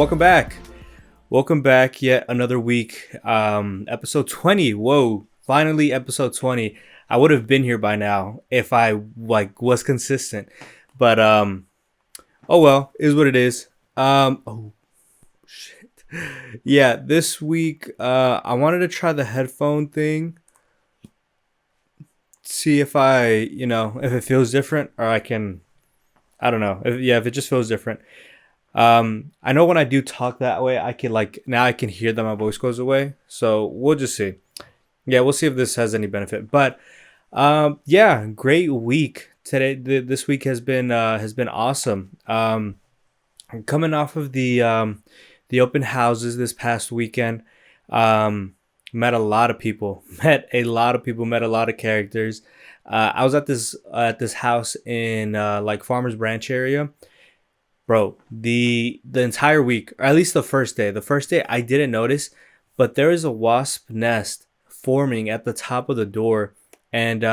welcome back. Welcome back yet another week. Episode 20. Whoa, finally episode 20. I would have been here by now if I was consistent. But oh well, is what it is. Oh shit. Yeah, this week I wanted to try the headphone thing. See if if it feels different or I don't know. If it just feels different. I know when I do talk that way, I can now I can hear that my voice goes away. So we'll just see. Yeah, we'll see if this has any benefit. But yeah, great week today. This week has been awesome. Coming off of the open houses this past weekend. Met a lot of people. Met a lot of characters. I was at this house in Farmers Branch area. Bro, the entire week, or at least the first day. The first day I didn't notice, but there is a wasp nest forming at the top of the door. And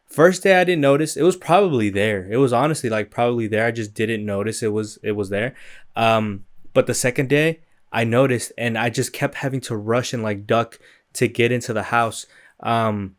first day I didn't notice. It was probably there. It was honestly probably there. I just didn't notice it was there. But the second day I noticed, and I just kept having to rush and duck to get into the house. And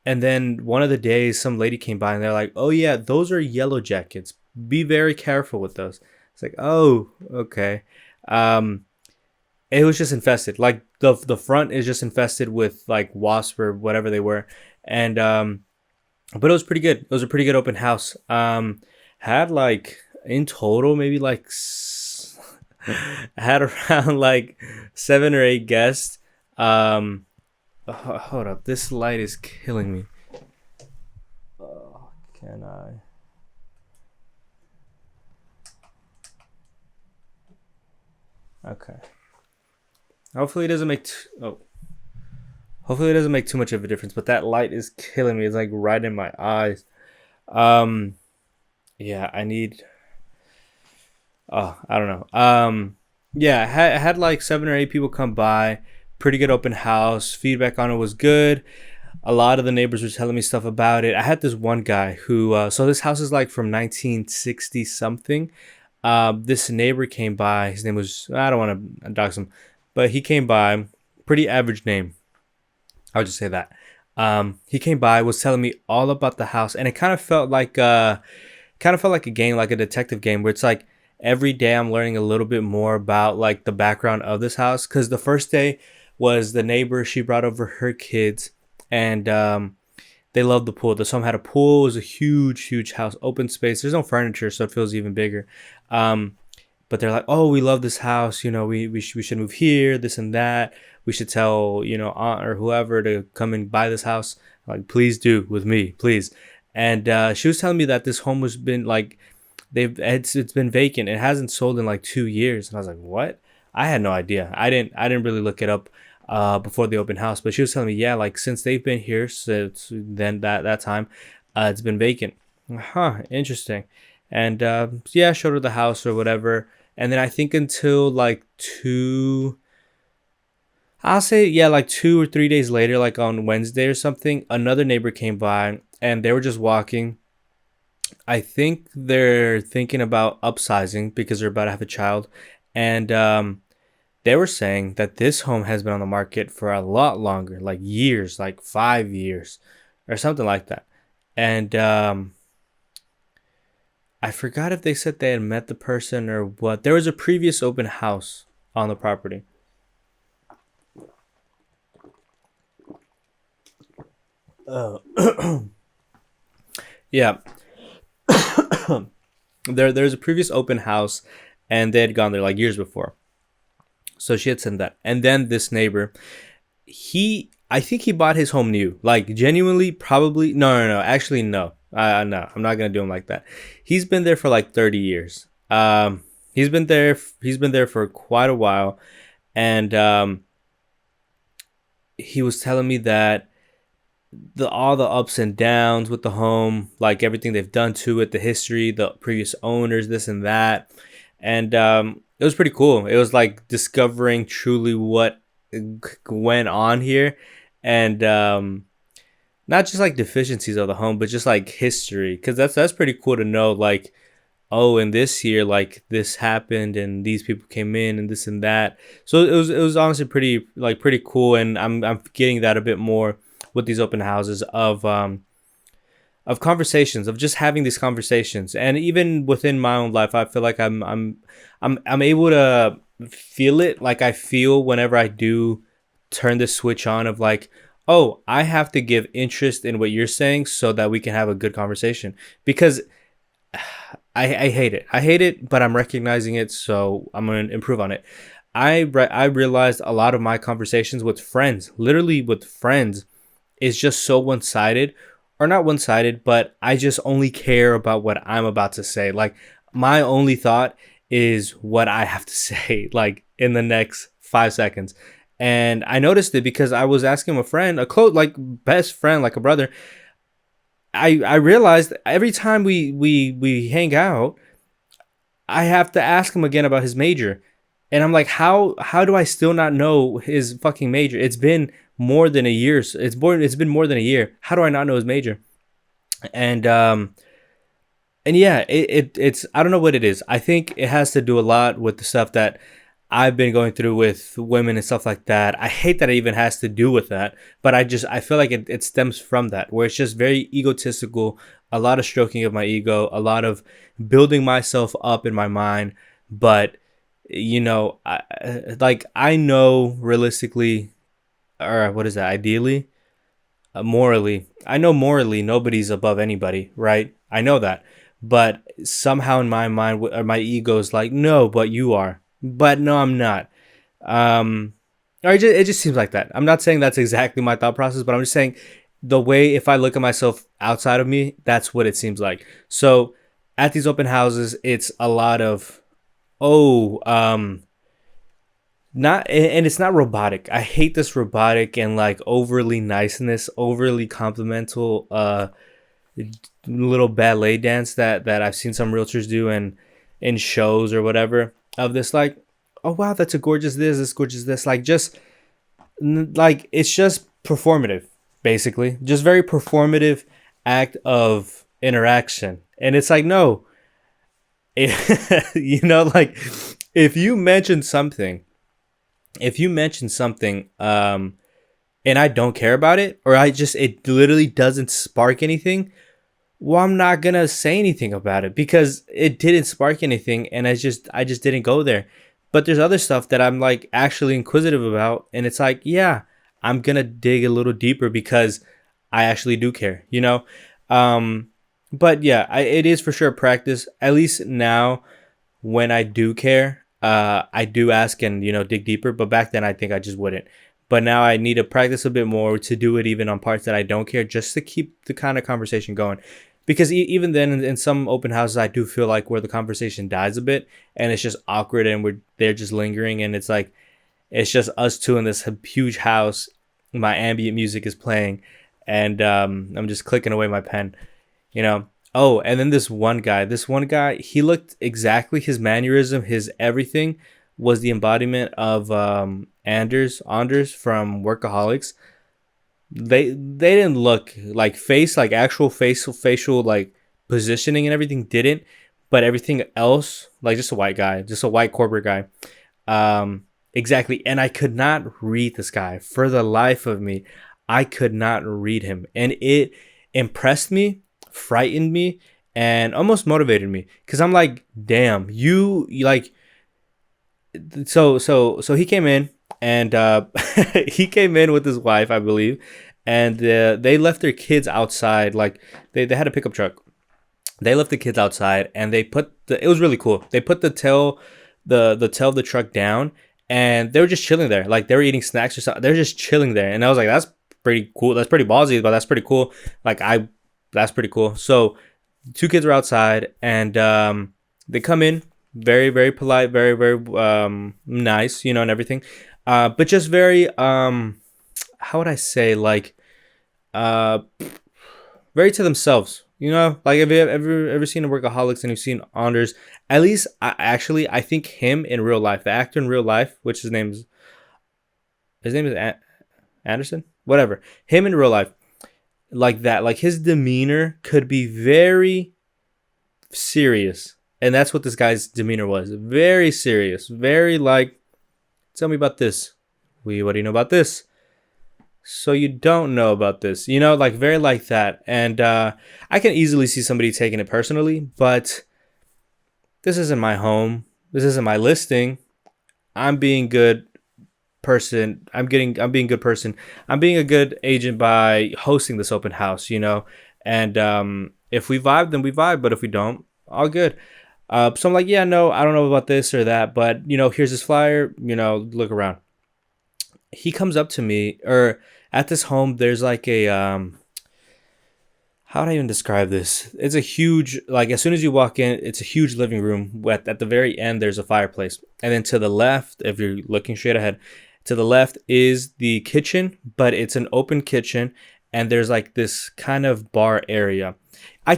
then one of the days some lady came by and they're like, "Oh yeah, those are yellow jackets. Be very careful with those." It's like, oh, okay. It was just infested. The front is just infested with wasps or whatever they were. And but it was pretty good. It was a pretty good open house. Had in total maybe had around 7 or 8 guests. Hold up, this light is killing me. Can I? Okay. Hopefully it doesn't make hopefully it doesn't make too much of a difference, but that light is killing me. It's right in my eyes. Yeah, I need I don't know. Yeah, I had 7 or 8 people come by. Pretty good open house. Feedback on it was good. A lot of the neighbors were telling me stuff about it. I had this one guy who so this house is from 1960 something. This neighbor came by. His name was, I don't want to dox him, but he came by. Pretty average name, I'll just say that. He came by, was telling me all about the house, and it kind of felt like a game, like a detective game, where it's every day I'm learning a little bit more about the background of this house. Because the first day was the neighbor. She brought over her kids, and they loved the pool. This home had a pool. It was a huge house, open space. There's no furniture, so it feels even bigger. But they're like, "Oh, we love this house. We should move here. This and that. We should tell aunt or whoever to come and buy this house. Please do with me, please." And she was telling me that this home has been it's been vacant. It hasn't sold in 2 years, and I was like, "What?" I had no idea. I didn't really look it up before the open house, but she was telling me, yeah, since they've been here, since then that time, it's been vacant. Huh, interesting. And yeah, I showed her the house or whatever, and then I think until 2, I'll say, yeah, 2 or 3 days later, on Wednesday or something, another neighbor came by and they were just walking. I think they're thinking about upsizing because they're about to have a child, and they were saying that this home has been on the market for a lot longer, years, 5 years or something like that. And I forgot if they said they had met the person or what. There was a previous open house on the property. Yeah. There's a previous open house, and they had gone there years before. So she had said that. And then this neighbor, I think he bought his home new. Genuinely, probably. No. Actually, no. No, I'm not going to do him like that. He's been there for 30 years. He's been there for quite a while. And he was telling me that all the ups and downs with the home, everything they've done to it, the history, the previous owners, this and that. And it was pretty cool. It was discovering truly what went on here, and not just deficiencies of the home, but just history, because that's pretty cool to know oh, and this year like this happened and these people came in and this and that. So it was honestly pretty cool, and I'm getting that a bit more with these open houses of conversations, of just having these conversations. And even within my own life, I feel like I'm able to feel it, like I feel whenever I do turn the switch on of like, oh, I have to give interest in what you're saying so that we can have a good conversation. Because I hate it. I hate it, but I'm recognizing it, so I'm gonna improve on it. I realized a lot of my conversations with friends, literally with friends, is just so one sided, or not one sided, but I just only care about what I'm about to say. Like my only thought is what I have to say, like in the next 5 seconds. And I noticed it because I was asking a friend, a close, like best friend, like a brother. I realized every time we hang out, I have to ask him again about his major. And I'm like, how do I still not know his fucking major? It's been more than a year. It's been more than a year. How do I not know his major? And yeah, it's I don't know what it is. I think it has to do a lot with the stuff that I've been going through with women and stuff like that. I hate that it even has to do with that, but I feel like it stems from that, where it's just very egotistical, a lot of stroking of my ego, a lot of building myself up in my mind. But I know realistically, or what is that? Ideally, morally, I know morally nobody's above anybody, right? I know that, but somehow in my mind, my ego is like, no, but you are, but no, I'm not. um or it just seems like that. I'm not saying that's exactly my thought process, but I'm just saying the way, if I look at myself outside of me, that's what it seems like. So at these open houses, it's a lot of, oh, not, and it's not robotic. I hate this robotic and like overly niceness, overly complimental little ballet dance that I've seen some realtors do in shows or whatever, of this like, oh wow, that's a gorgeous this gorgeous this, like just like it's just performative, basically just very performative act of interaction. And it's like, no, like if you mention something, and I don't care about it, or it literally doesn't spark anything, well, I'm not gonna say anything about it because it didn't spark anything, and I just didn't go there. But there's other stuff that I'm like actually inquisitive about, and it's like, yeah, I'm gonna dig a little deeper because I actually do care. Um, but yeah, it is for sure practice. At least now, when I do care, I do ask and dig deeper. But back then, I think I just wouldn't. But now I need to practice a bit more to do it even on parts that I don't care, just to keep the kind of conversation going. Because even then, in some open houses, I do feel like where the conversation dies a bit and it's just awkward and they're just lingering, and it's like it's just us two in this huge house. My ambient music is playing, and I'm just clicking away my pen, you know. Oh, and then this one guy, he looked exactly, his mannerism, his everything was the embodiment of Anders from Workaholics. They didn't look like like actual facial like positioning and everything didn't, but everything else, like just a white guy, just a white corporate guy. Exactly. And I could not read this guy for the life of me. I could not read him, and it impressed me, frightened me, and almost motivated me, because I'm like, damn, you like. So he came in, and he came in with his wife, I believe, and they left their kids outside. Like they had a pickup truck. They left the kids outside, and it was really cool. They put the tail of the truck down, and they were just chilling there. Like they were eating snacks or something. They're just chilling there, and I was like, that's pretty cool. That's pretty ballsy, but that's pretty cool. That's pretty cool. So two kids were outside, and they come in, very very polite, very very nice, and everything, but just very how would I say, like uh very to themselves. Like, have you ever seen a Workaholics and you've seen Anders? At least I think him in real life, the actor in real life, which his name is Anderson, whatever, him in real life, like that, like his demeanor could be very serious, And that's what this guy's demeanor was. Very serious. Very like, tell me about this. What do you know about this? So you don't know about this. Like very like that. And I can easily see somebody taking it personally, but this isn't my home. This isn't my listing. I'm being good person. I'm being a good person. I'm being a good agent by hosting this open house. And if we vibe, then we vibe. But if we don't, all good. So I'm like, yeah, no, I don't know about this or that, but here's this flyer. Look around. He comes up to me, or at this home, there's like a how would I even describe this? It's a huge, like as soon as you walk in, it's a huge living room. At the very end, there's a fireplace, and then to the left, if you're looking straight ahead, to the left is the kitchen, but it's an open kitchen, and there's like this kind of bar area. I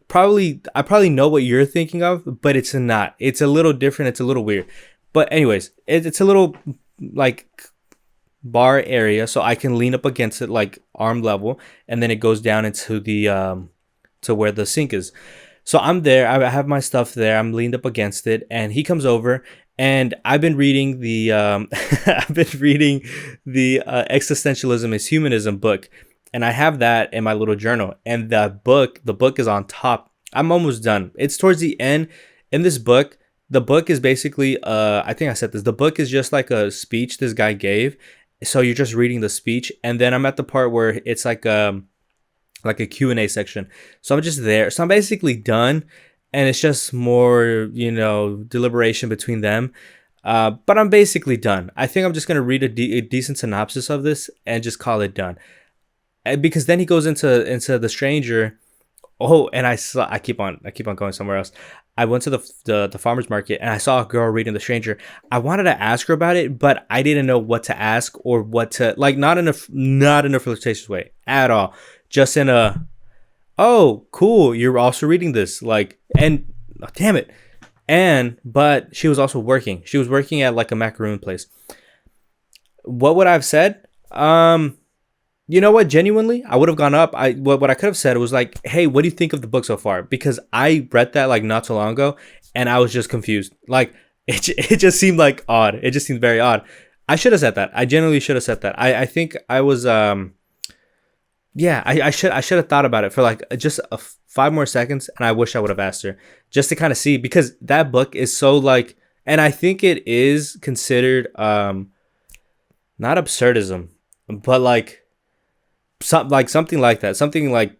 probably know what you're thinking of, but it's not. It's a little different. It's a little weird. But anyways, it's a little like bar area, so I can lean up against it like arm level, and then it goes down into the to where the sink is. So I'm there. I have my stuff there. I'm leaned up against it, and he comes over, and I've been reading the I've been reading the Existentialism is Humanism book, and I have that in my little journal. And the book is on top. I'm almost done. It's towards the end. In this book, the book is basically I think I said this. The book is just like a speech this guy gave. So you're just reading the speech, and then I'm at the part where it's like a Q&A section. So I'm just there. So I'm basically done, and it's just more, deliberation between them. But I'm basically done. I think I'm just gonna read a decent synopsis of this and just call it done. And because then he goes into the stranger. Oh, and I keep on going somewhere else. I went to the farmer's market, and I saw a girl reading The Stranger. I wanted to ask her about it, but I didn't know what to ask or what to like. Not in a flirtatious way at all. Just in a, oh, cool, you're also reading this, like, and oh, damn it, but she was also working. She was working at like a macaroon place. What would I have said? You know what? Genuinely, I would have gone up. What I could have said was like, "Hey, what do you think of the book so far?" Because I read that like not so long ago, and I was just confused. Like it just seemed like odd. It just seemed very odd. I should have said that. I genuinely should have said that. I think I was yeah. I should have thought about it for like just 5 more seconds, and I wish I would have asked her just to kind of see, because that book is so like, and I think it is considered not absurdism, but like something like that, something like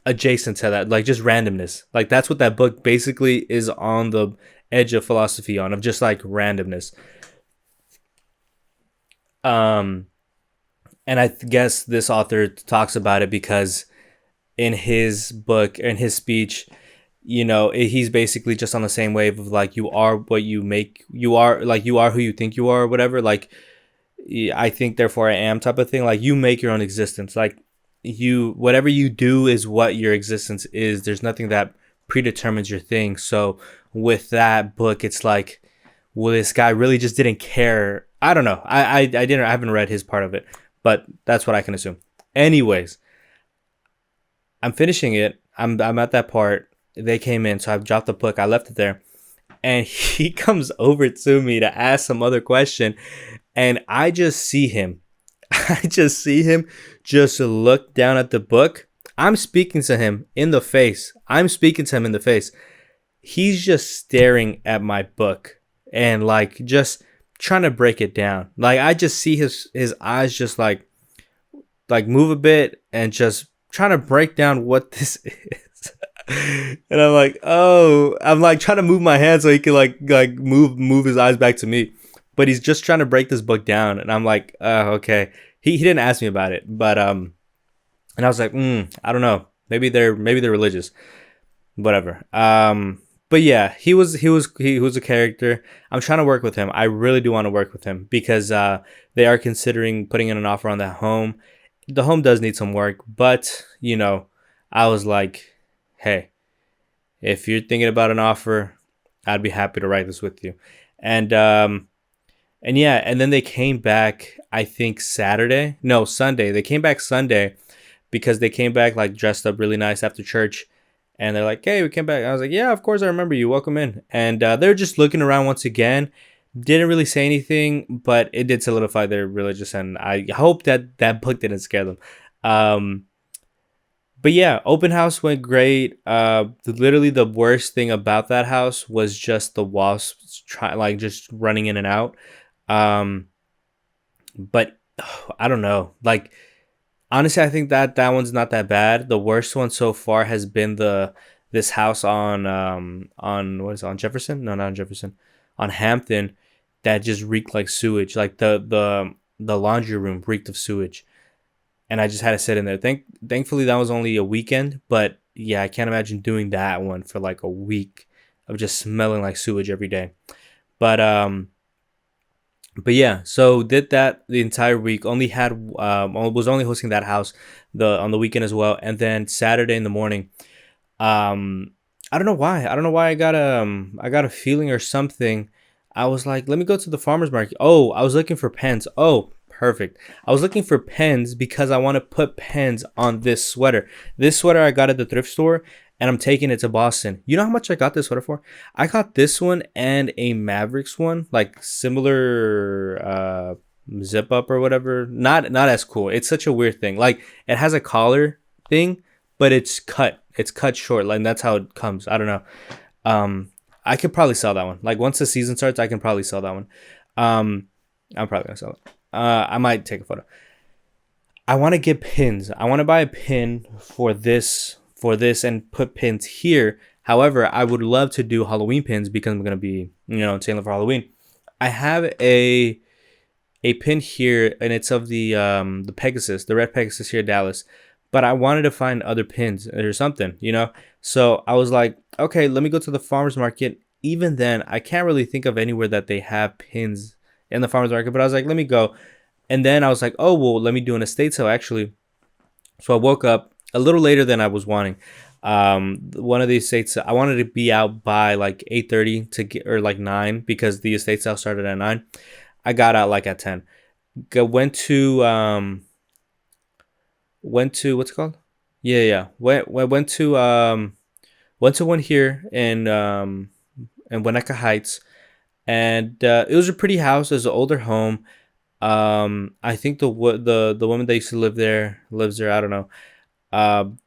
adjacent to that, like just randomness. Like that's what that book basically is on the edge of philosophy on, of just like randomness. And I guess this author talks about it because in his book, in his speech, he's basically just on the same wave of like, you are what you make, you are, like you are who you think you are, or whatever. Like I think therefore I am type of thing. Like you make your own existence. Like whatever you do is what your existence is. There's nothing that predetermines your thing. So with that book, it's like, well, this guy really just didn't care. I don't know. I haven't read his part of it, but that's what I can assume. Anyways, I'm finishing it. I'm at that part. They came in, so I've dropped the book. I left it there, and he comes over to me to ask some other question. And I just see him. Just look down at the book. I'm speaking to him in the face. He's just staring at my book and like just trying to break it down. Like I just see his eyes just like move a bit and just trying to break down what this is. And I'm like, oh, I'm like trying to move my hand so he can like move his eyes back to me. But he's just trying to break this book down, and I'm like, okay. He didn't ask me about it, but and I was like, I don't know. Maybe they're religious, whatever. But yeah, he was a character. I'm trying to work with him. I really do want to work with him because they are considering putting in an offer on that home. The home does need some work, but I was like, hey, if you're thinking about an offer, I'd be happy to write this with you, and yeah, and then they came back, I think Sunday. They came back Sunday because they came back like dressed up really nice after church. And they're like, "Hey, we came back." I was like, "Yeah, of course I remember you. Welcome in." And they're just looking around once again. Didn't really say anything, but it did solidify their religious, and I hope that that book didn't scare them. Um, but yeah, open house went great. Literally the worst thing about that house was just the wasps try like just running in and out. Um, but I don't know. Like honestly, I think that that one's not that bad. The worst one so far has been the this house on what is it, on Jefferson? No, not on Jefferson. On Hampton, that just reeked like sewage. Like the laundry room reeked of sewage, and I just had to sit in there. Thankfully that was only a weekend, but yeah, I can't imagine doing that one for like a week of just smelling like sewage every day. But but yeah, so did that the entire week. Only had was only hosting that house the on the weekend as well, and then Saturday in the morning. Um, I don't know why. I don't know why I got a feeling or something. I was like, let me go to the farmers market. Oh, I was looking for pens. Oh, perfect. I was looking for pens because I want to put pens on this sweater. This sweater I got at the thrift store, and I'm taking it to Boston. You know how much I got this sweater for? I got this one and a Mavericks one, like similar zip up or whatever. Not as cool. It's such a weird thing. Like it has a collar thing, but it's cut. It's cut short. Like that's how it comes. I don't know. I could probably sell that one. Like once the season starts, I can probably sell that one. Um, I'm probably gonna sell it. I might take a photo. I want to get pins. I want to buy a pin for this and put pins here. However, I would love to do Halloween pins because I'm gonna be in Salem for Halloween. I have a pin here, and it's of the Pegasus, the red Pegasus here in Dallas. But I wanted to find other pins or something. So I was like, okay, let me go to the farmers market. Even then, I can't really think of anywhere that they have pins in the farmers market. But I was like, let me go. And then I was like, oh well, let me do an estate sale actually. So I woke up a little later than I was wanting. One of the estates I wanted to be out by like 8:30 to get or like 9 because the estate sale started at 9. I got out like at 10. Went to what's it called? Yeah. Went to one here in Winnetka Heights, and it was a pretty house. It was an older home. I think the woman that used to lives there. I don't know.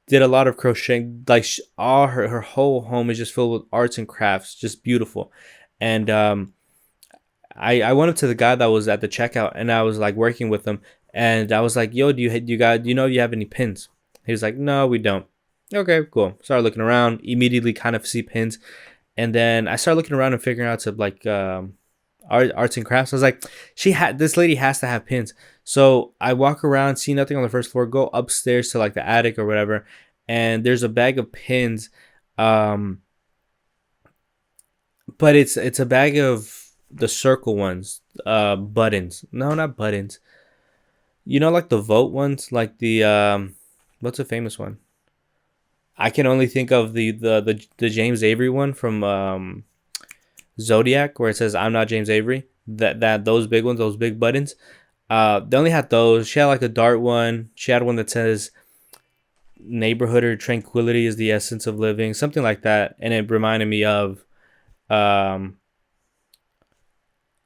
Did a lot of crocheting. Like all her whole home is just filled with arts and crafts, just beautiful. And I went up to the guy that was at the checkout, and I was like working with him, and I was like, "Yo, do you know if you have any pins?" He was like, "No, we don't." Okay, cool. Started looking around. Immediately, kind of see pins, and then I started looking around and figuring out to like arts and crafts. I was like, this lady has to have pins. So I walk around, see nothing on the first floor, go upstairs to like the attic or whatever, and there's a bag of pins. Um, but it's a bag of the circle ones, buttons. No, not buttons. Like the vote ones, like the what's a famous one? I can only think of the James Avery one from Zodiac, where it says "I'm not James Avery." That those big ones, those big buttons. They only had those. She had like a dart one. She had one that says "Neighborhood or tranquility is the essence of living," something like that, and it reminded me of um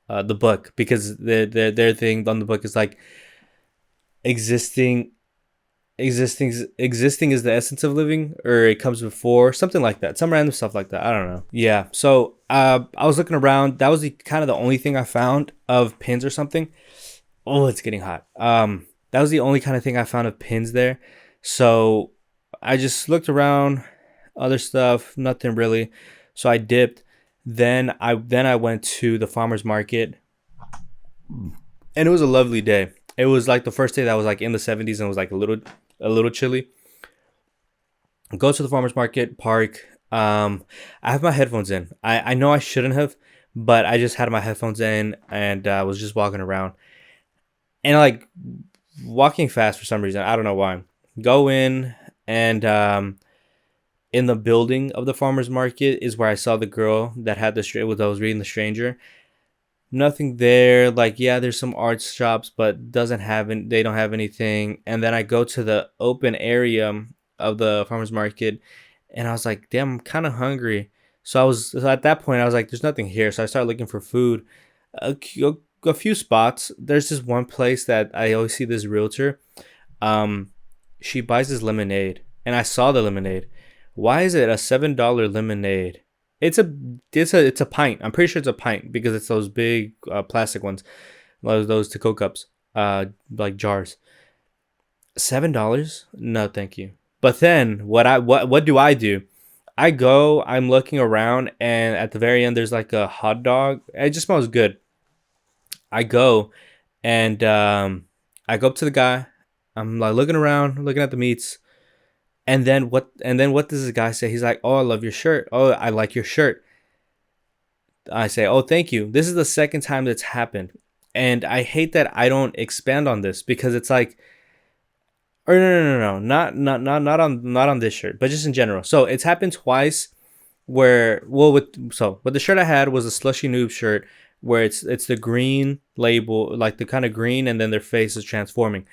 the book because their thing on the book is like existing existing is the essence of living, or it comes before, something like that, some random stuff like that. I don't know. Yeah, so I was looking around. That was the kind of the only thing I found of pins or something. Oh, it's getting hot. That was the only kind of thing I found of pins there. So I just looked around, other stuff, nothing really. So I dipped. Then I went to the farmers market, and it was a lovely day. It was like the first day that was like in the 70s and it was like a little chilly. Go to the farmers market, park. I have my headphones in. I know I shouldn't have, but I just had my headphones in and I was just walking around and like walking fast for some reason. I don't know why. Go in, and in the building of the farmers market is where I saw the girl that had the straight with I was reading The Stranger. Nothing there. Like, yeah, there's some art shops, but they don't have anything. And then I go to the open area of the farmers market, and I was like, damn, I'm kind of hungry. So at that point, I was like, there's nothing here. So I started looking for food. A, a few spots. There's this one place that I always see this realtor. Um, she buys this lemonade, and I saw the lemonade. Why is it a $7 lemonade? It's a it's a pint. I'm pretty sure it's a pint because it's those big plastic ones, those to go cups, like jars. $7? No, thank you. But then what do I do? I go, I'm looking around, and at the very end there's like a hot dog. It just smells good. I go and I go up to the guy. I'm like looking around, looking at the meats, and then what does the guy say? He's like, "Oh, I love your shirt. Oh, I like your shirt." I say, "Oh, thank you." This is the second time that's happened, and I hate that I don't expand on this because it's like, or no, not on this shirt, but just in general. So it's happened twice where, well, with the shirt I had was a slushy noob shirt where it's the green label, like the kind of green, and then their face is transforming.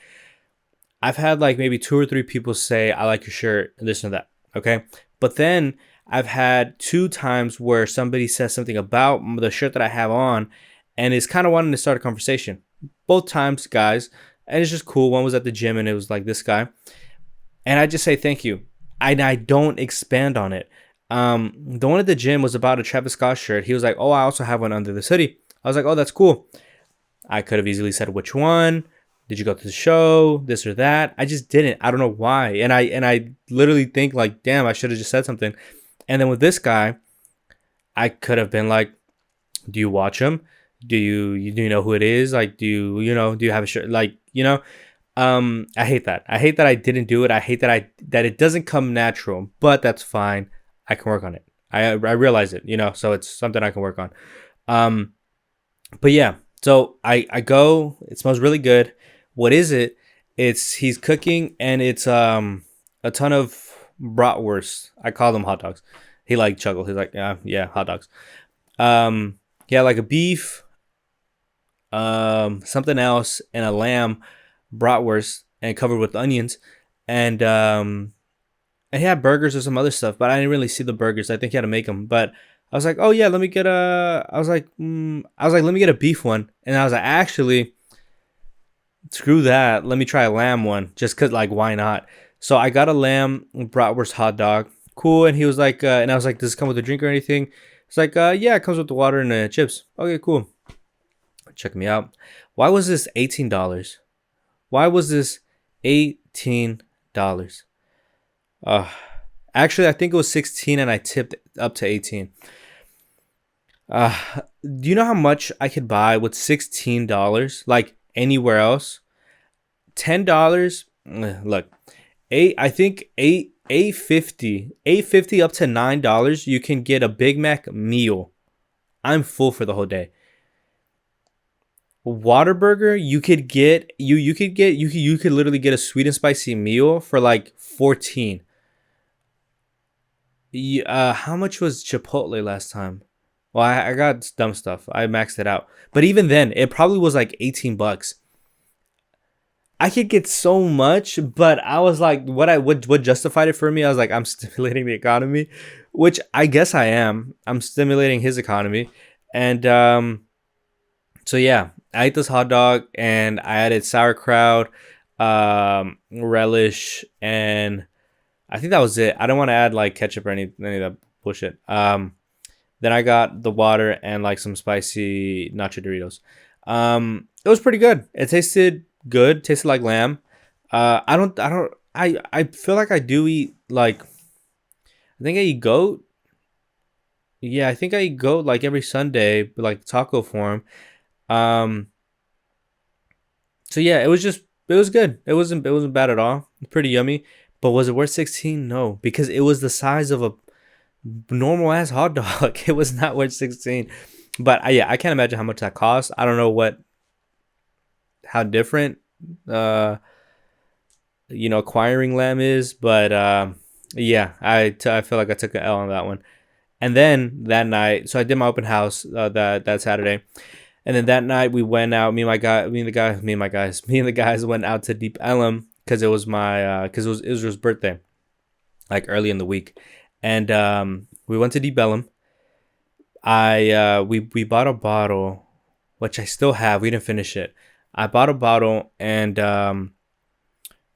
I've had like maybe two or three people say, "I like your shirt," and this and that. Okay. But then I've had two times where somebody says something about the shirt that I have on and is kind of wanting to start a conversation. Both times, guys. And it's just cool. One was at the gym and it was like this guy. And I just say thank you. I don't expand on it. The one at the gym was about a Travis Scott shirt. He was like, "Oh, I also have one under this hoodie." I was like, "Oh, that's cool." I could have easily said which one. Did you go to the show? This or that. I just didn't. I don't know why. And I literally think like, damn, I should have just said something. And then with this guy, I could have been like, "Do you watch him? Do you know who it is? Like, do you have a shirt? Like, I hate that. I hate that I didn't do it. I hate that it doesn't come natural, but that's fine. I can work on it. I realize it, so it's something I can work on. Um, but yeah, so I go, it smells really good. What is it? He's cooking and it's a ton of bratwurst. I call them hot dogs. He like chuckled. He's like, yeah, hot dogs. Yeah, like a beef, something else, and a lamb bratwurst and covered with onions. And he had burgers or some other stuff, but I didn't really see the burgers. I think he had to make them. But I was like, "Oh yeah, let me get a." Let me get a beef one. And I was like, "Actually, screw that. Let me try a lamb one, just cause like why not?" So I got a lamb bratwurst hot dog. Cool. And he was like, and I was like, "Does it come with a drink or anything?" It's like, "Yeah, it comes with the water and the chips." Okay, cool. Check me out. Why was this $18? Why was this $18? Uh, Actually, I think it was 16 and I tipped up to 18. Uh, do you know how much I could buy with $16? Like anywhere else? $10? Look, I think 8.50 up to $9, you can get a Big Mac meal. I'm full for the whole day. Whataburger, you could literally get a sweet and spicy meal for like 14. How much was Chipotle last time? Well, I got dumb stuff. I maxed it out. But even then, it probably was like $18. I could get so much, but I was like, what justified it for me? I was like, I'm stimulating the economy, which I guess I am. I'm stimulating his economy. And so yeah, I ate this hot dog and I added sauerkraut, relish, and I think that was it. I don't want to add like ketchup or any of that bullshit. Then I got the water and like some spicy nacho Doritos. It was pretty good. It tasted good. Tasted like lamb. I feel like I do eat like, I think I eat goat. Yeah, I think I eat goat like every Sunday, but like taco form. Um, so yeah, it was good. It wasn't bad at all. Pretty yummy. But was it worth 16? No, because it was the size of a normal ass hot dog. It was not worth 16. But yeah, I can't imagine how much that cost. I don't know how different uh acquiring lamb is, but yeah, I feel like I took an L on that one. And then that night, so I did my open house that Saturday. And then that night we went out. Me and the guys went out to Deep Ellum because it was my because it was Israel's birthday, like early in the week. and we went to Bellum. We bought a bottle, which I still have. We didn't finish it. I bought a bottle, and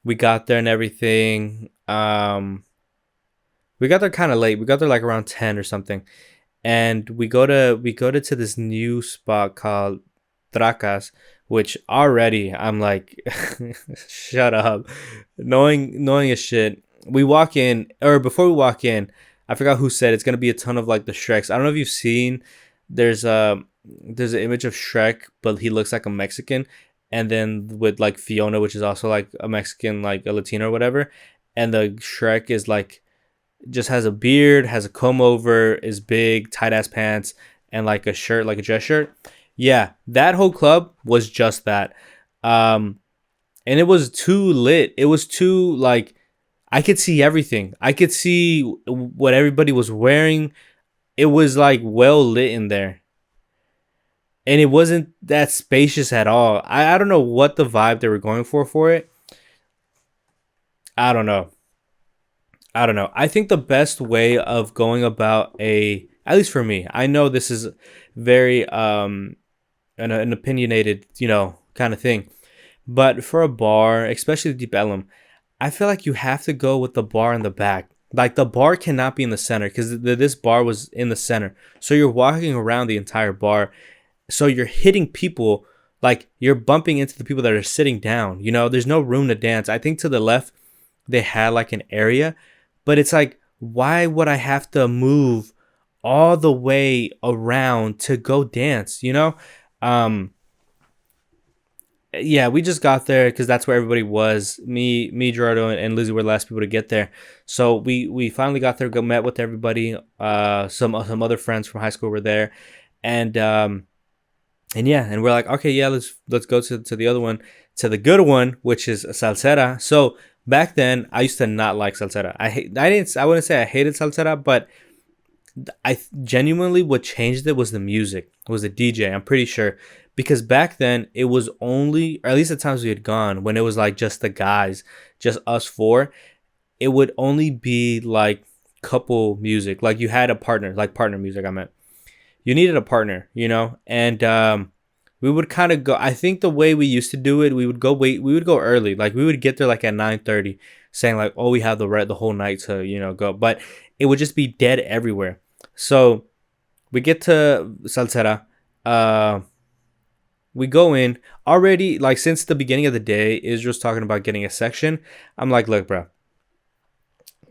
we got there and everything. We got there kind of late. We got there like around 10 or something, and we go to this new spot called Tracas, which already I'm like, shut up. Knowing a shit. We walk in, or before we walk in, I forgot who said it's gonna be a ton of like the Shreks. I don't know if you've seen. There's an image of Shrek, but he looks like a Mexican, and then with like Fiona, which is also like a Mexican, like a Latino or whatever, and the Shrek is like just has a beard, has a comb over, is big, tight ass pants, and like a shirt, like a dress shirt. Yeah, that whole club was just that. Um, and it was too lit. It was too like I could see everything. I could see what everybody was wearing. It was like well lit in there. And it wasn't that spacious at all. I don't know what the vibe they were going for it. I don't know. I don't know. I think the best way of going about at least for me, I know this is very an opinionated, kind of thing. But for a bar, especially Deep Ellum, I feel like you have to go with the bar in the back. Like the bar cannot be in the center because this bar was in the center. So you're walking around the entire bar. So you're hitting people, like you're bumping into the people that are sitting down. There's no room to dance. I think to the left they had like an area, but it's like, why would I have to move all the way around to go dance? Um, yeah, we just got there because that's where everybody was. Me, Gerardo, and Lizzie were the last people to get there. So we finally got there, met with everybody. Some other friends from high school were there, and yeah, and we're like, okay, yeah, let's go to the other one, to the good one, which is Salsera. So back then, I used to not like Salsera. I wouldn't say I hated Salsera, but I genuinely what changed it was the music, was the DJ. I'm pretty sure because back then it was only, or at least the times we had gone when it was like just the guys, just us four. It would only be like couple music, like you had a partner, like partner music. I meant you needed a partner, and we would kind of go. I think the way we used to do it, we would go early, like we would get there like at 9:30, saying like, oh, we have the whole night to go, but it would just be dead everywhere. So we get to Salsera. We go in already, like since the beginning of the day, Israel's talking about getting a section. I'm like, look, bro,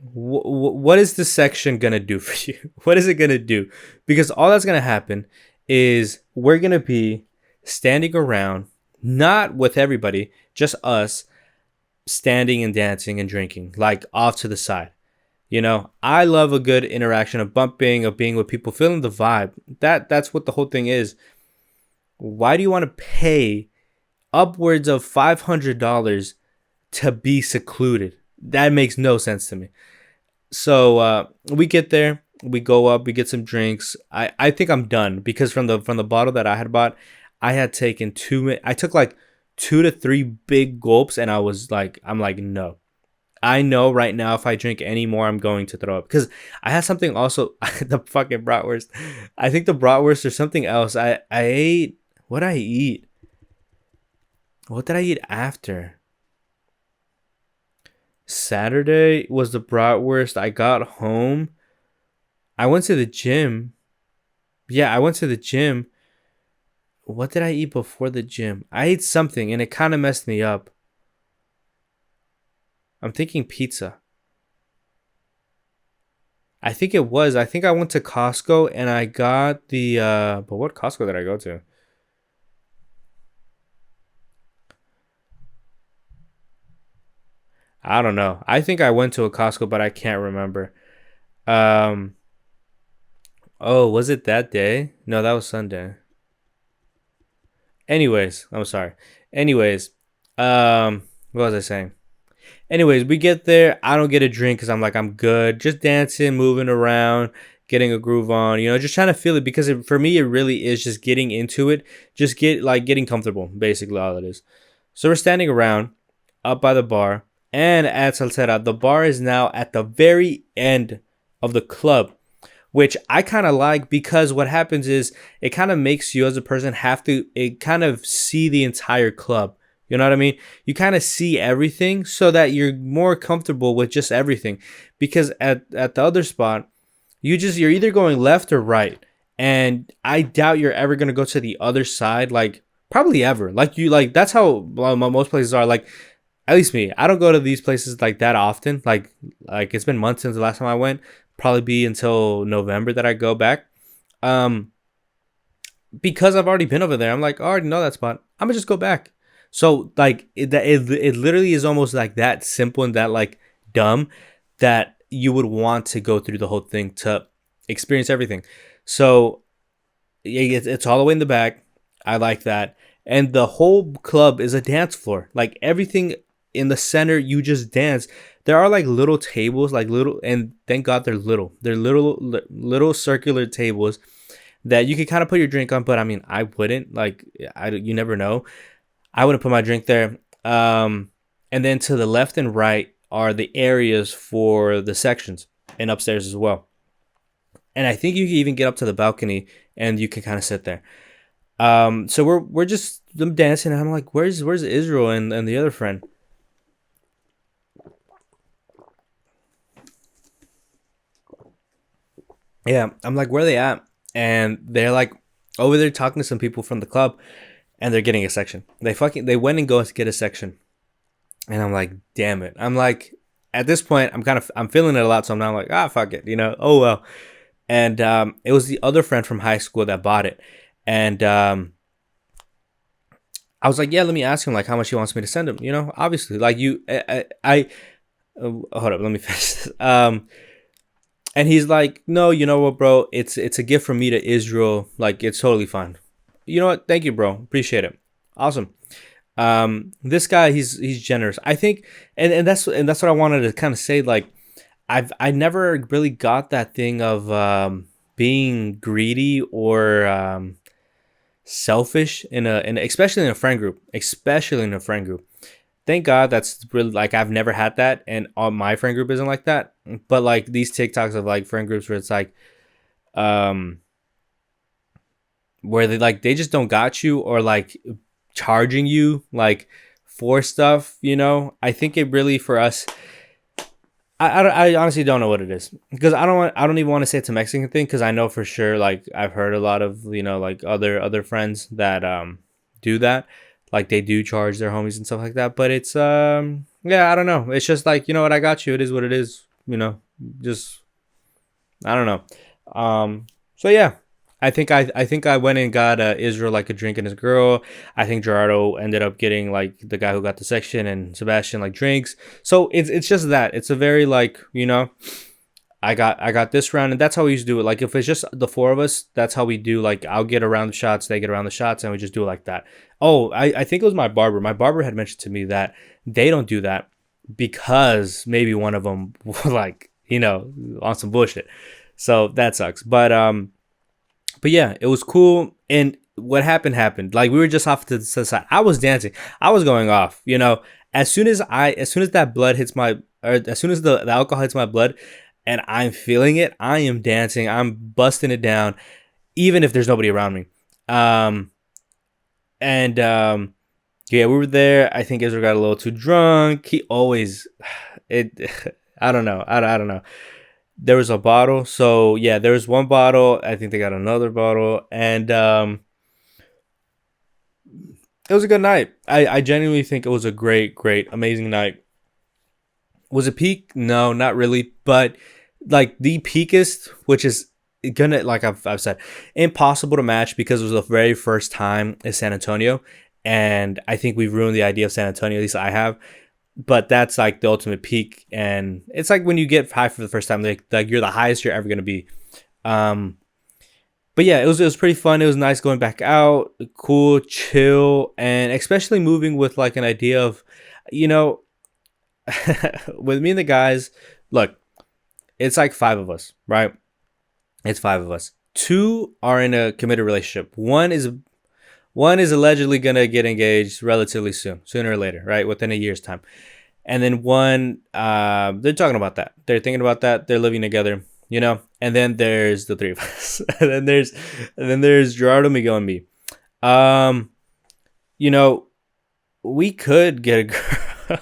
what is this section gonna do for you? What is it gonna do? Because all that's gonna happen is we're gonna be standing around, not with everybody, just us standing and dancing and drinking, like off to the side. I love a good interaction of bumping, of being with people, feeling the vibe. That's what the whole thing is. Why do you want to pay upwards of $500 to be secluded? That makes no sense to me. So we get there, we go up, we get some drinks. I think I'm done because from the bottle that I had bought, I had taken I took like 2 to 3 big gulps, and I'm like, no. I know right now if I drink any more, I'm going to throw up. Because I had something also, the fucking bratwurst. I think the bratwurst or something else. I ate, what did I eat? What did I eat after? Saturday was the bratwurst. I got home. I went to the gym. Yeah, I went to the gym. What did I eat before the gym? I ate something and it kind of messed me up. I'm thinking pizza. I think it was. I think I went to Costco and I got but what Costco did I go to? I don't know. I think I went to a Costco, but I can't remember. Um, oh, was it that day? No, that was Sunday. Anyways, I'm sorry. Anyways, what was I saying? Anyways, we get there. I don't get a drink because I'm like, I'm good. Just dancing, moving around, getting a groove on, just trying to feel it because for me, it really is just getting into it. Just getting comfortable, basically all it is. So we're standing around up by the bar and at Salsera. The bar is now at the very end of the club, which I kind of like because what happens is it kind of makes you as a person have to it kind of see the entire club. You know what I mean? You kind of see everything so that you're more comfortable with just everything. Because at the other spot, you're either going left or right. And I doubt you're ever gonna go to the other side, like probably ever. Like that's how most places are. Like at least me, I don't go to these places like that often. Like it's been months since the last time I went. Probably be until November that I go back. Um, because I've already been over there. I'm like, I already know that spot. I'm gonna just go back. So like it literally is almost like that simple and that like dumb that you would want to go through the whole thing to experience everything. So yeah, it's all the way in the back. I like that. And the whole club is a dance floor. Like everything in the center, you just dance. There are like little tables, like little, and thank God they're little. They're little circular tables that you could kind of put your drink on. But I mean, I wouldn't. Like, you never know. I wouldn't put my drink there. And then to the left and right are the areas for the sections, and upstairs as well. And I think you can even get up to the balcony and you can kind of sit there. So we're just them dancing, and I'm like, where's Israel and the other friend? Yeah, I'm like, where are they at? And they're like over there talking to some people from the club, and they're getting a section. They went and go to get a section, and I'm like, damn it. I'm like, at this point, I'm feeling it a lot, so I'm not like, fuck it, oh well. And it was the other friend from high school that bought it, and I was like, yeah, let me ask him like how much he wants me to send him. Obviously, like hold up, let me finish this. And he's like, no, you know what, bro? It's a gift from me to Israel. Like, it's totally fine. You know what? Thank you, bro. Appreciate it. Awesome. This guy, he's generous. I think, and that's what I wanted to kind of say. Like, I never really got that thing of being greedy or selfish especially in a friend group. Especially in a friend group. Thank God that's really like I've never had that, and all my friend group isn't like that. But like these TikToks of like friend groups where it's like, where they just don't got you or like charging you like for stuff. I think it really for us. I honestly don't know what it is because I don't even want to say it's a Mexican thing because I know for sure like I've heard a lot of like other friends that do that. Like they do charge their homies and stuff like that, but it's yeah, I don't know. It's just like, what, I got you. It is what it is, just I don't know. So yeah, I think I went and got Israel like a drink and his girl. I think Gerardo ended up getting like the guy who got the section and Sebastian like drinks. So it's just that. It's a very like, I got this round, and that's how we used to do it. Like if it's just the four of us, that's how we do. Like I'll get around the shots, they get around the shots, and we just do it like that. Oh, I think it was my barber. My barber had mentioned to me that they don't do that because maybe one of them like on some bullshit. So that sucks. But yeah, it was cool. And what happened. Like we were just off to the side. I was dancing. I was going off. As soon as that blood hits my, or as soon as the alcohol hits my blood, and I'm feeling it, I am dancing. I'm busting it down, even if there's nobody around me. And yeah, we were there. I think Israel got a little too drunk. He always, it. I don't know. I don't know. There was a bottle, so yeah, there was one bottle. I think they got another bottle, and it was a good night. I genuinely think it was a great, amazing night. Was it peak? No, not really. But like the peakest, which is gonna, like I've said, impossible to match because it was the very first time in San Antonio, and I think we've ruined the idea of San Antonio. At least I have. But that's like the ultimate peak, and it's like when you get high for the first time, like you're the highest you're ever gonna be. But yeah, it was pretty fun. It was nice going back out, cool, chill, and especially moving with like an idea of, you know, with me and the guys. Look, it's like five of us, right? It's five of us. Two are in a committed relationship. One is allegedly gonna get engaged relatively soon, sooner or later, right? Within a year's time. And then one, they're talking about that. They're thinking about that. They're living together. And then there's the three of us. And then there's Gerardo, Miguel, and me. Um, you know, we could get a girl.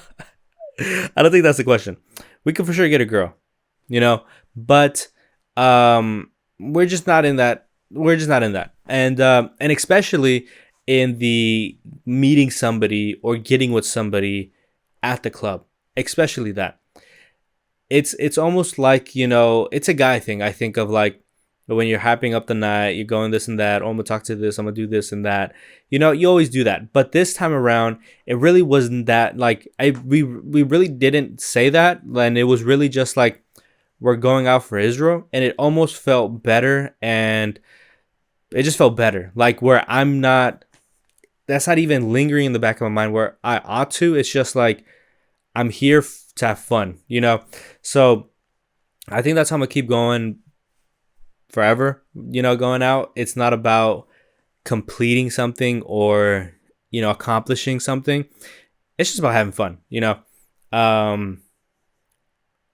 I don't think that's the question. We could for sure get a girl, but we're just not in that. We're just not in that, and especially in the meeting somebody or getting with somebody at the club, especially that. It's almost like it's a guy thing. I think of like when you're hyping up the night, you're going this and that. Oh, I'm gonna talk to this. I'm gonna do this and that. You always do that. But this time around, it really wasn't that. Like we really didn't say that, and it was really just like we're going out for Israel, and it almost felt better, and it just felt better. Like where I'm not. That's not even lingering in the back of my mind where I ought to. It's just like I'm here to have fun. So I think that's how I'm gonna keep going forever. Going out. It's not about completing something or accomplishing something. It's just about having fun. Um,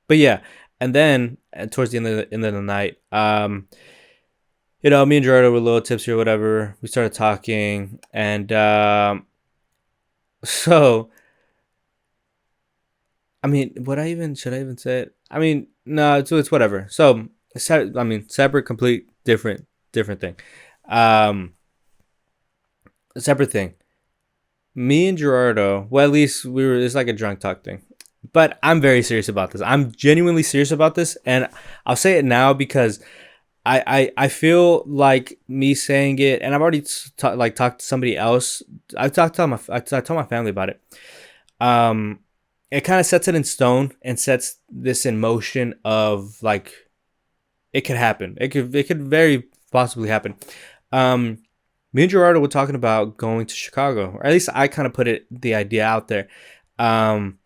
but yeah, and then towards the end of the night, me and Gerardo were a little tipsy or whatever. We started talking, and so I mean, should I even say it? I mean, no, it's whatever. So, separate, complete, different thing. Um, separate thing. Me and Gerardo. Well, at least we were. It's like a drunk talk thing. But I'm very serious about this. I'm genuinely serious about this, and I'll say it now because I feel like me saying it, and I've already talked to somebody else. I told my family about it. Um, it kind of sets it in stone and sets this in motion of like it could happen. It could very possibly happen. Um, Me and Gerardo were talking about going to Chicago, or at least I kind of put the idea out there. Um,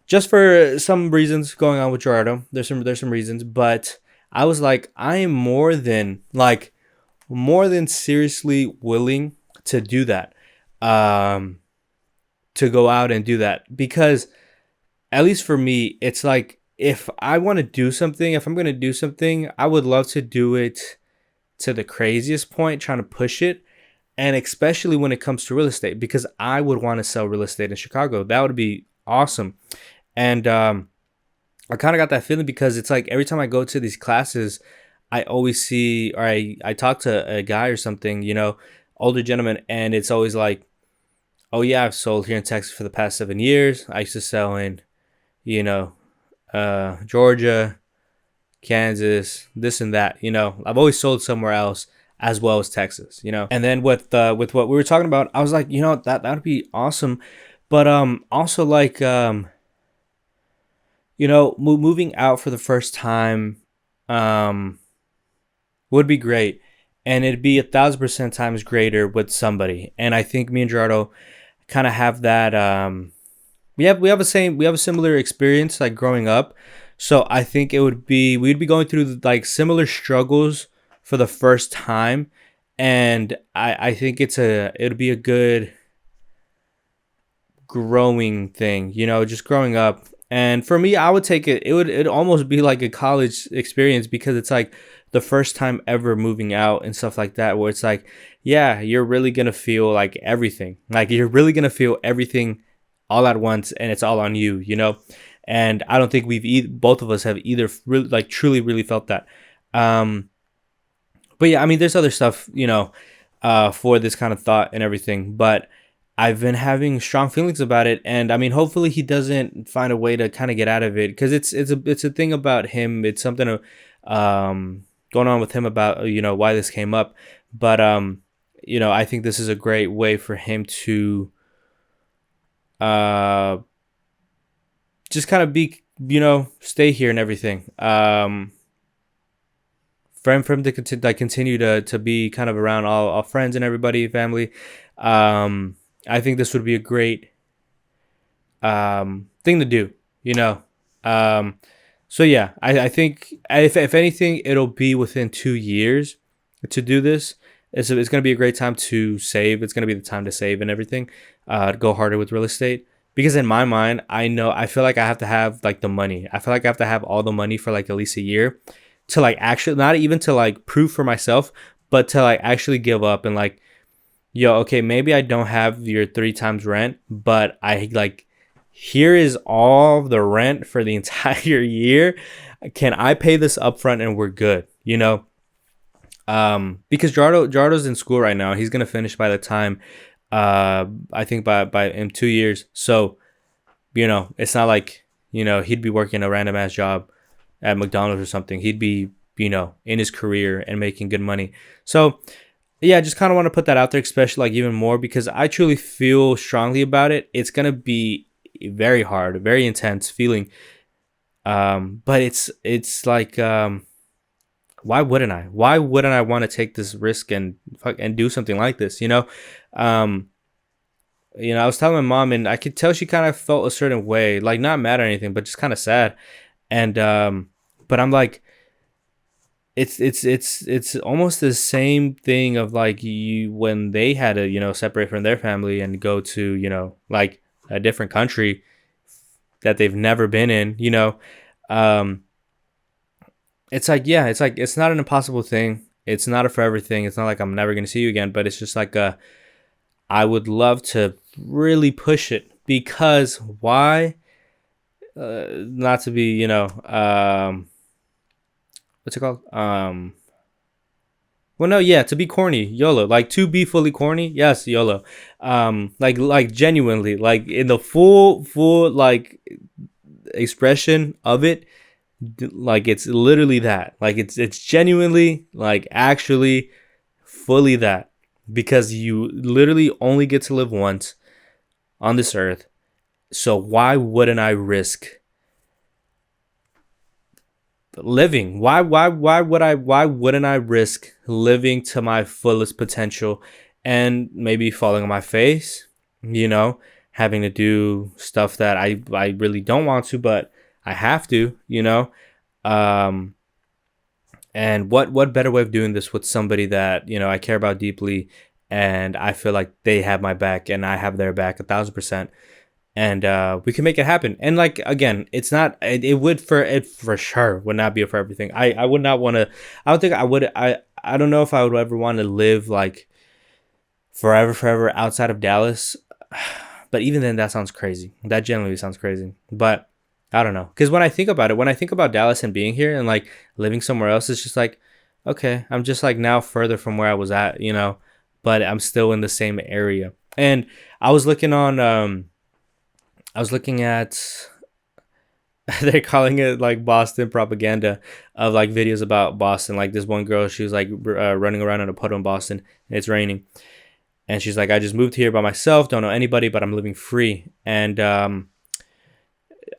just for some reasons going on with Gerardo. There's some reasons, but I was like, I am more than seriously willing to do that. Um, to go out and do that because at least for me, it's like if I want to do something, if I'm going to do something, I would love to do it to the craziest point, trying to push it. And especially when it comes to real estate, because I would want to sell real estate in Chicago. That would be awesome. And I kind of got that feeling because it's like every time I go to these classes, I always see, or I talk to a guy or something, older gentleman, and it's always like, oh yeah, I've sold here in Texas for the past 7 years. I used to sell in you know, Georgia, Kansas, this and that. I've always sold somewhere else as well as Texas. And then with what we were talking about, I was like, that would be awesome, but also like moving out for the first time um would be great, and it'd be 1,000% times greater with somebody. And I think me and Gerardo kind of have that. We have a similar experience like growing up, so I think we'd be going through like similar struggles for the first time, and I think it'd be a good growing thing, just growing up. And for me, I would take it. It'd almost be like a college experience because it's like the first time ever moving out and stuff like that, where it's like, yeah, you're really gonna feel like everything. Like you're really gonna feel everything all at once, and it's all on you. And I don't think both of us have either really like truly really felt that. Um, but yeah, I mean, there's other stuff, for this kind of thought and everything, but I've been having strong feelings about it, and I mean, hopefully he doesn't find a way to kind of get out of it, because it's a thing about him. It's something going on with him about why this came up, but I think this is a great way for him to uh just kind of be stay here and everything. For him to continue to be kind of around all friends and everybody, family. I think this would be a great thing to do, you know. Um, so yeah, I think if anything, it'll be within 2 years to do this. It's going to be a great time to save. It's going to be the time to save and everything. To go harder with real estate, because in my mind, I feel like I have to have like the money. I feel like I have to have all the money for like at least a year to like actually, not even to like prove for myself, but to like actually give up and like, yo, okay, maybe I don't have your 3 times rent, but I like, here is all the rent for the entire year. Can I pay this upfront and we're good? Because Jardo's in school right now. He's gonna finish by the time, I think by in 2 years. So it's not like he'd be working a random ass job at McDonald's or something. He'd be in his career and making good money. So yeah, I just kind of want to put that out there, especially like even more because I truly feel strongly about it. It's gonna be very hard, very intense feeling. But it's like why wouldn't I? Why wouldn't I want to take this risk and do something like this? Um, I was telling my mom, and I could tell she kind of felt a certain way, like not mad or anything, but just kind of sad. And but I'm like, it's almost the same thing of like you when they had to separate from their family and go to like a different country that they've never been in. Um, it's like, yeah, it's like it's not an impossible thing. It's not a forever thing. It's not like I'm never gonna see you again, but it's just like I would love to really push it because why? Not to be, what's it called? Well, no, yeah, to be corny, YOLO. Like to be fully corny, yes, YOLO. Like genuinely, like in the full like expression of it, like it's literally that. Like it's genuinely like actually fully that because you literally only get to live once on this earth. So why wouldn't I risk living? Why wouldn't I risk living to my fullest potential and maybe falling on my face, having to do stuff that I really don't want to, but I have to. Um and what better way of doing this with somebody that, I care about deeply and I feel like they have my back and I have their back 1,000%, and we can make it happen. And like again, it's not it would for it for sure would not be for everything. I would not want to. I don't think I would. I don't know if I would ever want to live like forever outside of Dallas. But even then, that sounds crazy. That generally sounds crazy. But I don't know, because when I think about it, when I think about Dallas and being here and like living somewhere else, it's just like, okay, I'm just like now further from where I was at. But I'm still in the same area. And I was looking on I was looking at they're calling it like Boston propaganda of like videos about Boston. Like this one girl, she was like running around in a puddle in Boston and it's raining. And she's like, I just moved here by myself, don't know anybody, but I'm living free. And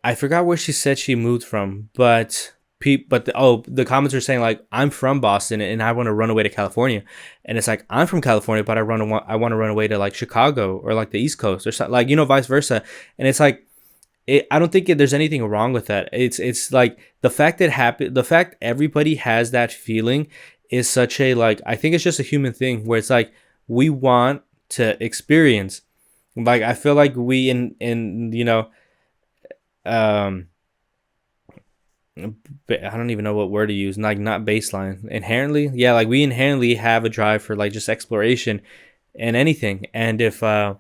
I forgot where she said she moved from, but the comments are saying like, I'm from Boston and I want to run away to California. And it's like, I'm from California, but I want to run away to like Chicago or like the East Coast or something, like, vice versa. And it's like, I don't think there's anything wrong with that. It's like the fact everybody has that feeling is such a, like, I think it's just a human thing where it's like, we want to experience, like, I feel like we um I don't even know what word to use, like not baseline, inherently, yeah, like we inherently have a drive for like just exploration and anything. And if it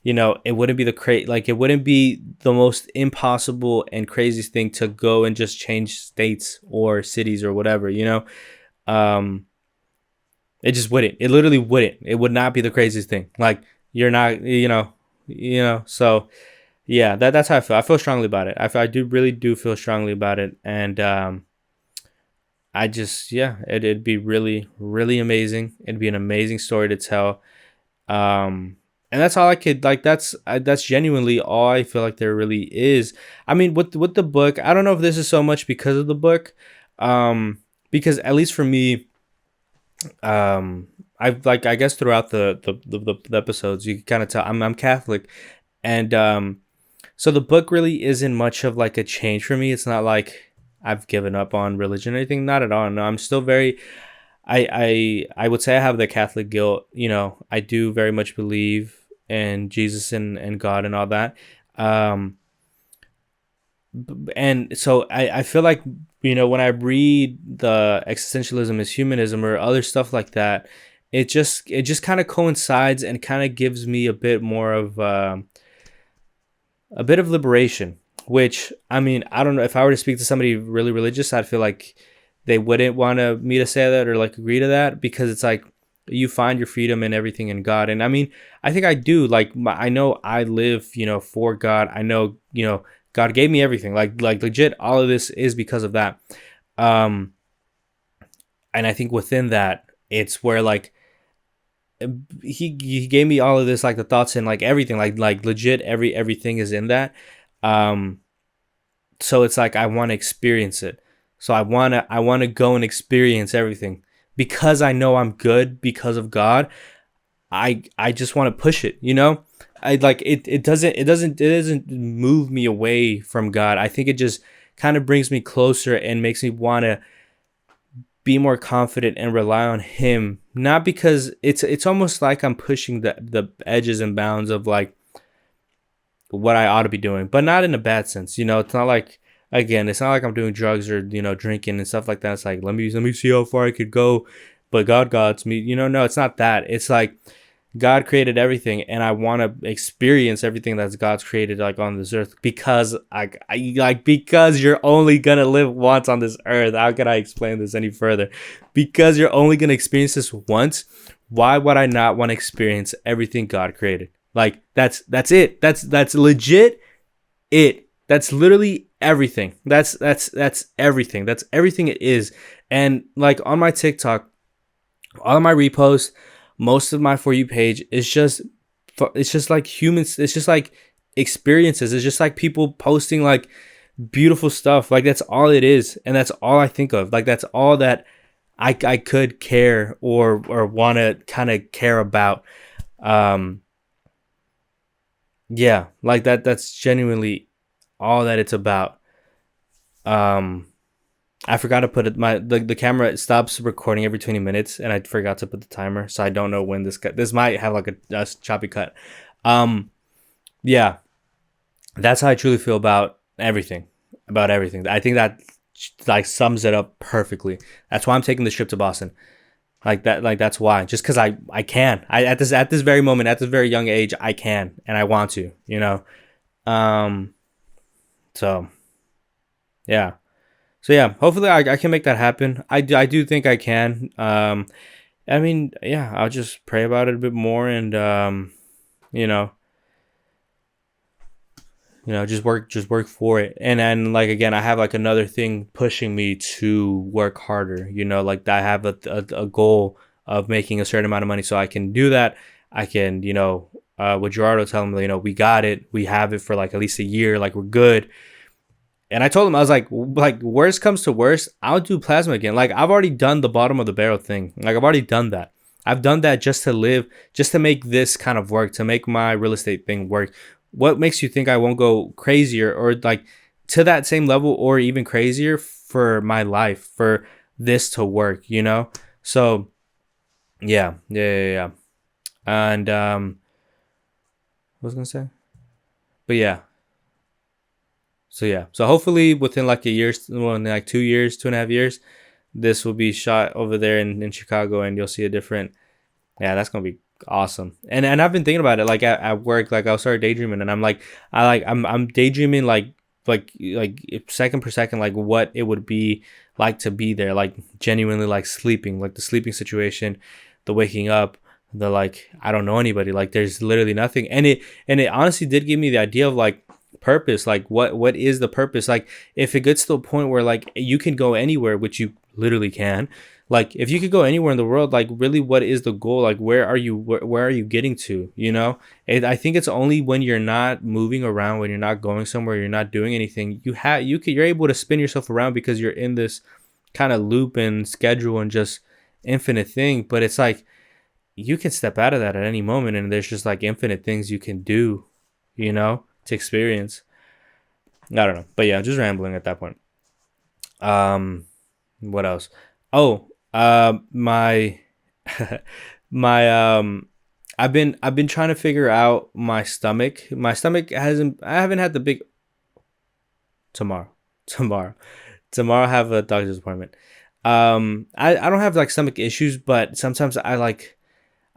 wouldn't be it wouldn't be the most impossible and craziest thing to go and just change states or cities or whatever. um it just wouldn't, it literally wouldn't, it would not be the craziest thing. Like, you're not, so yeah, that's how I feel. I feel strongly about it. I do really do feel strongly about it. And I just, yeah, it'd be really, really amazing. It'd be an amazing story to tell. And that's all I could, like, that's genuinely all I feel like there really is. I mean, with the book, I don't know if this is so much because of the book, because at least for me, I've, like, I guess throughout the episodes, you can kind of tell I'm Catholic. And so the book really isn't much of like a change for me. It's not like I've given up on religion or anything. Not at all. No, I'm still very. I would say I have the Catholic guilt. I do very much believe in Jesus and God and all that. And so I feel like when I read the existentialism is humanism or other stuff like that, it just kind of coincides and kind of gives me a bit of liberation. Which, I mean, I don't know, if I were to speak to somebody really religious, I'd feel like they wouldn't want me to say that or like agree to that, because it's like you find your freedom and everything in God. And I mean, I think I do. Like, I know I live, for God. I know, God gave me everything. Like legit, all of this is because of that. Um, and I think within that, it's where like he gave me all of this, like the thoughts and like everything, like legit, everything is in that. Um, so it's like I want to experience it. So I want to go and experience everything because I know I'm good because of God. I just want to push it. I like it. It doesn't move me away from God. I think it just kind of brings me closer and makes me want to be more confident and rely on Him. Not because it's almost like I'm pushing the edges and bounds of like what I ought to be doing, but not in a bad sense. It's not like, again, it's not like I'm doing drugs or drinking and stuff like that. It's like, let me see how far I could go, but God God's me. No, it's not that. It's like God created everything, and I want to experience everything that's God's created, like on this earth, because because you're only gonna live once on this earth. How can I explain this any further? Because you're only gonna experience this once. Why would I not want to experience everything God created? Like that's it. That's legit it. That's literally everything. That's everything. That's everything it is. And like on my TikTok, all of my reposts, most of my For You page is it's just like humans. It's just like experiences. It's just like people posting like beautiful stuff. Like that's all it is, and that's all I think of. Like that's all that I could care or want to kind of care about. Um, yeah, like that's genuinely all that it's about. Um, I forgot to put it. The camera stops recording every 20 minutes, and I forgot to put the timer, so I don't know when this might have like a choppy cut. Um, yeah, that's how I truly feel about everything. About everything. I think that like sums it up perfectly. That's why I'm taking this trip to Boston. Like that. Like that's why. Just because I can. At this very moment, at this very young age, I can and I want to. Um. So yeah. So yeah, hopefully I can make that happen. I do think I can. I mean, yeah, I'll just pray about it a bit more and you know, just work for it. And then like again, I have like another thing pushing me to work harder. Like I have a goal of making a certain amount of money, so I can do that. I can, with Gerardo, tell him, we got it. We have it for like at least a year. Like we're good. And I told him, I was like worst comes to worst, I'll do plasma again. Like I've already done the bottom of the barrel thing. Like I've already done that. I've done that just to live, just to make this kind of work, to make my real estate thing work. What makes you think I won't go crazier or like to that same level or even crazier for my life, for this to work? So yeah. And what was I gonna say? But yeah. So yeah, so hopefully within like a year, well, in like 2 years, 2.5 years, this will be shot over there in Chicago, and you'll see a different. Yeah, that's gonna be awesome. And I've been thinking about it, like at work, like I'll start daydreaming, and I'm daydreaming like second per second, like what it would be like to be there, like genuinely like sleeping, like the sleeping situation, the waking up, the like I don't know anybody, like there's literally nothing, and it honestly did give me the idea of like purpose, like what is the purpose, like if it gets to a point where like you can go anywhere, which you literally can, like if you could go anywhere in the world, like really what is the goal, like where are you getting to, I think it's only when you're not moving around, when you're not going somewhere, you're not doing anything, you're able to spin yourself around because you're in this kind of loop and schedule and just infinite thing. But it's like you can step out of that at any moment, and there's just like infinite things you can do, to experience. I don't know, but yeah, just rambling at that point. Um, what else? Oh, my, my I've been trying to figure out my stomach. My stomach hasn't. I haven't had the big tomorrow. Tomorrow. Tomorrow I have a doctor's appointment. I don't have like stomach issues, but sometimes I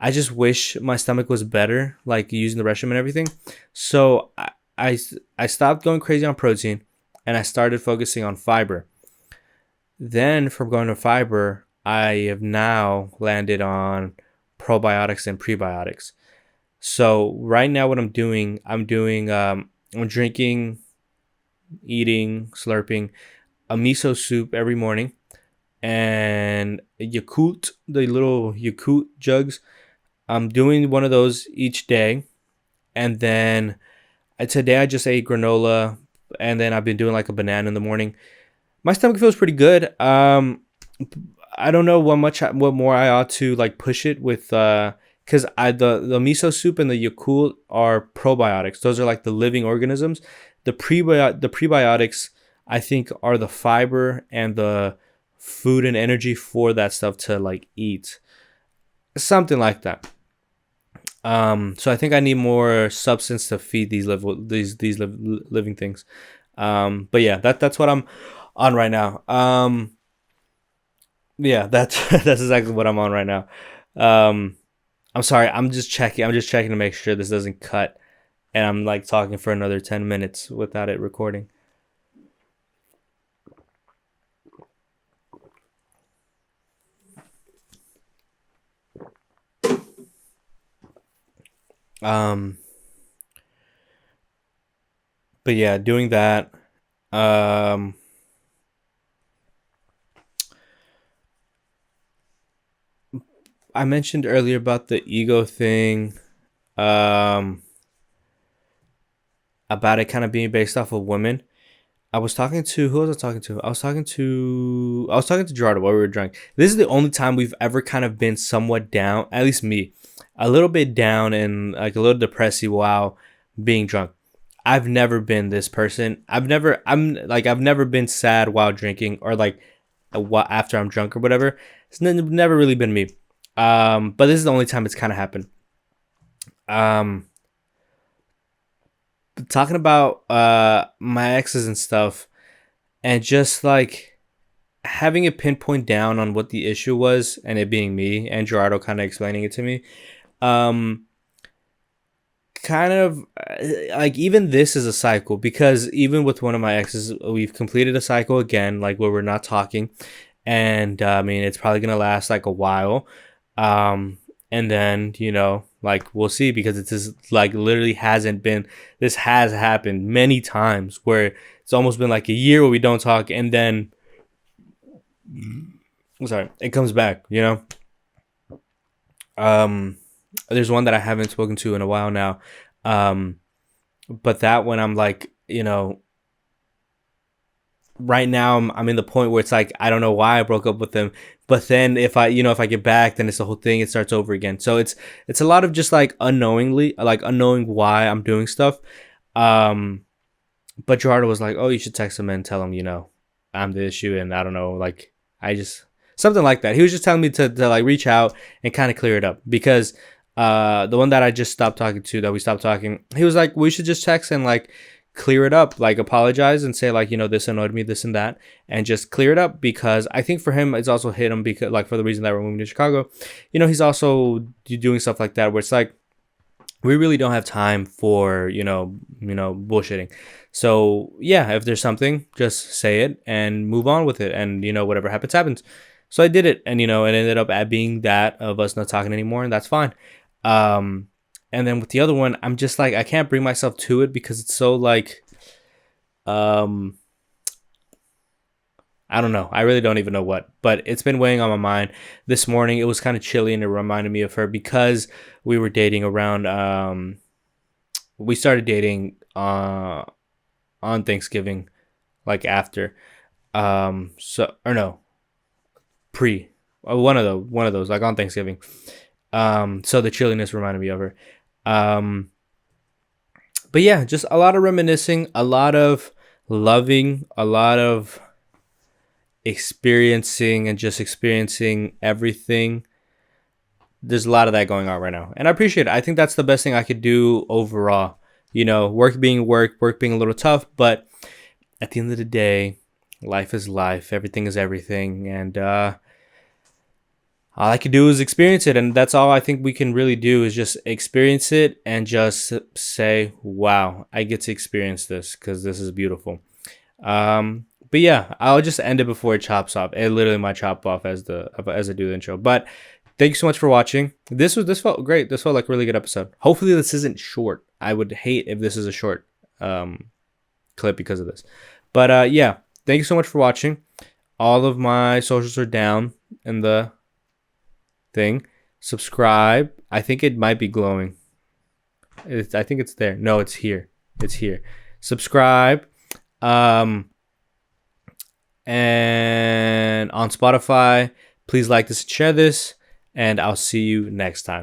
just wish my stomach was better, like using the restroom and everything. So I, I stopped going crazy on protein and I started focusing on fiber. Then from going to fiber, I have now landed on probiotics and prebiotics. So right now, what I'm drinking, eating, slurping a miso soup every morning and Yakult, the little Yakult jugs. I'm doing one of those each day, and then today I just ate granola, and then I've been doing like a banana in the morning. My stomach feels pretty good. I don't know what more I ought to like push it with, because I the miso soup and the Yakult are probiotics. Those are like the living organisms. The prebiotics I think are the fiber and the food and energy for that stuff to like eat, something like that. So I think I need more substance to feed living things. But yeah, that's what I'm on right now. Yeah, that's that's exactly what I'm on right now. Um, I'm sorry. I'm just checking to make sure this doesn't cut, and I'm like talking for another 10 minutes without it recording. Um, but yeah, doing that. Um, I mentioned earlier about the ego thing. Um, about it kind of being based off of women. I was talking to who was I talking to? I was talking to Gerardo while we were drunk. This is the only time we've ever kind of been somewhat down, at least me, a little bit down and like a little depressy while being drunk. I've never been this person. I've never been sad while drinking or like after I'm drunk or whatever. It's never really been me. But this is the only time it's kind of happened. Um, talking about my exes and stuff, and just like having a pinpoint down on what the issue was, and it being me, and Gerardo kind of explaining it to me. Um, kind of like even this is a cycle because even with one of my exes, we've completed a cycle again, like where we're not talking, and I mean it's probably gonna last like a while. And then like we'll see because it's just like literally hasn't been. This has happened many times where it's almost been like a year where we don't talk, and then I'm sorry, it comes back. Um, there's one that I haven't spoken to in a while now. Um, but that one I'm like, right now I'm in the point where it's like I don't know why I broke up with them, but then if I get back, then it's the whole thing. It starts over again. So it's a lot of just like unknowing why I'm doing stuff. Um, but Gerardo was like, "Oh, you should text him and tell him, I'm the issue." And I don't know, like I just something like that. He was just telling me to like reach out and kind of clear it up because the one that I just stopped talking to, that we stopped talking, he was like, we should just text and like clear it up, like apologize and say like, this annoyed me, this and that, and just clear it up because I think for him it's also hit him because like for the reason that we're moving to Chicago, he's also doing stuff like that where it's like we really don't have time for bullshitting. So yeah, if there's something, just say it and move on with it, and whatever happens happens. So I did it, and it ended up at being that of us not talking anymore, and that's fine. um and then with the other one, I'm just like I can't bring myself to it because it's so like um I don't know. I really don't even know what, but it's been weighing on my mind. This morning it was kind of chilly and it reminded me of her because we were dating around we started dating on Thanksgiving, like after so or no, pre one of those like on Thanksgiving. So the chilliness reminded me of her. Um but yeah, just a lot of reminiscing, a lot of loving, a lot of experiencing and just experiencing everything. There's a lot of that going on right now, and I appreciate it. I think that's the best thing I could do overall. Work being a little tough, but at the end of the day, Life is life. Everything is everything. And all I can do is experience it. And that's all I think we can really do is just experience it and just say, wow, I get to experience this because this is beautiful. But yeah, I'll just end it before it chops off. It literally might chop off as I do the intro. But thank you so much for watching. This felt great. This felt like a really good episode. Hopefully this isn't short. I would hate if this is a short clip because of this. But yeah, thank you so much for watching. All of my socials are down in the thing. Subscribe. I think it might be glowing. I think it's there. No, it's here. It's here. Subscribe. And on Spotify, please like this and share this. And I'll see you next time.